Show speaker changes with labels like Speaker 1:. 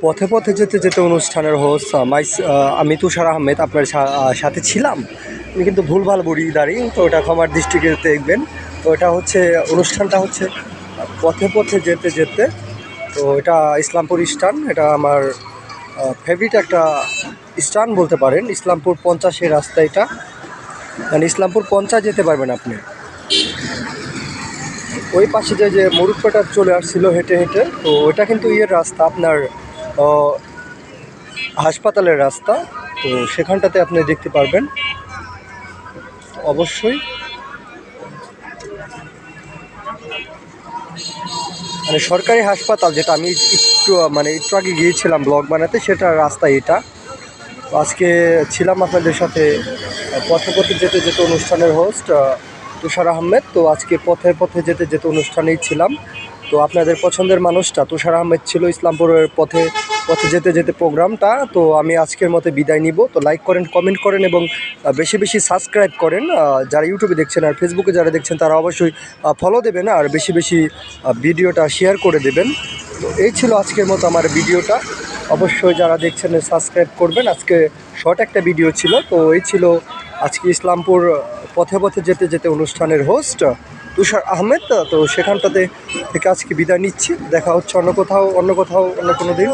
Speaker 1: পথে পথে যেতে যেতে অনুষ্ঠানের হোস্ট আমি তুষার আহমেদ আপনার সাথে ছিলাম। আমি কিন্তু ভুলভাল বড়ি দাঁড়ি, তো ওটা ক্ষমার দৃষ্টিতে দেখবেন। তো এটা হচ্ছে অনুষ্ঠানটা হচ্ছে পথে পথে যেতে যেতে। তো এটা ইসলামপুর স্টান, এটা আমার ফেভারিট একটা স্টান বলতে পারেন। ইসলামপুর 50-এর রাস্তা এটা, মানে ইসলামপুর 50 যেতে পারবেন আপনি। ওই পাশে যে মরুকটা চলে আসছিল হেঁটে হেঁটে, তো ওটা কিন্তু ইয়ের রাস্তা আপনার হাসপাতালের রাস্তা। তো সেখানটাতে আপনি দেখতে পারবেন অবশ্যই। মানে সরকারি হাসপাতাল, যেটা আমি একটু আগে গিয়েছিলাম ব্লগ বানাতে, সেটার রাস্তা এটা। তো আজকে ছিলাম আপনাদের সাথে পথে পথে যেতে যেতে অনুষ্ঠানের হোস্ট তুষার আহমেদ। তো আজকে পথে পথে যেতে যেতে অনুষ্ঠানেই ছিলাম। তো আপনাদের পছন্দের মানুষটা তুষার আহমেদ ছিল ইসলামপুরের পথে পথে যেতে যেতে প্রোগ্রামটা। তো আমি আজকের মতো বিদায় নিব। তো লাইক করেন, কমেন্ট করেন এবং বেশি বেশি সাবস্ক্রাইব করেন। যারা ইউটিউবে দেখছেন আর ফেসবুকে যারা দেখছেন তারা অবশ্যই ফলো দেবেন আর বেশি বেশি ভিডিওটা শেয়ার করে দেবেন। তো এই ছিল আজকের মতো আমার ভিডিওটা। অবশ্যই যারা দেখছেন সাবস্ক্রাইব করবেন। আজকে শর্ট একটা ভিডিও ছিল। তো এই ছিল আজকে ইসলামপুর পথে পথে যেতে যেতে অনুষ্ঠানের হোস্ট তুষার আহমেদ। তো সেখানটাতে থেকে আজকে বিদায় নিচ্ছি। দেখা হচ্ছে অন্য কোথাও অন্য কোনো দিন।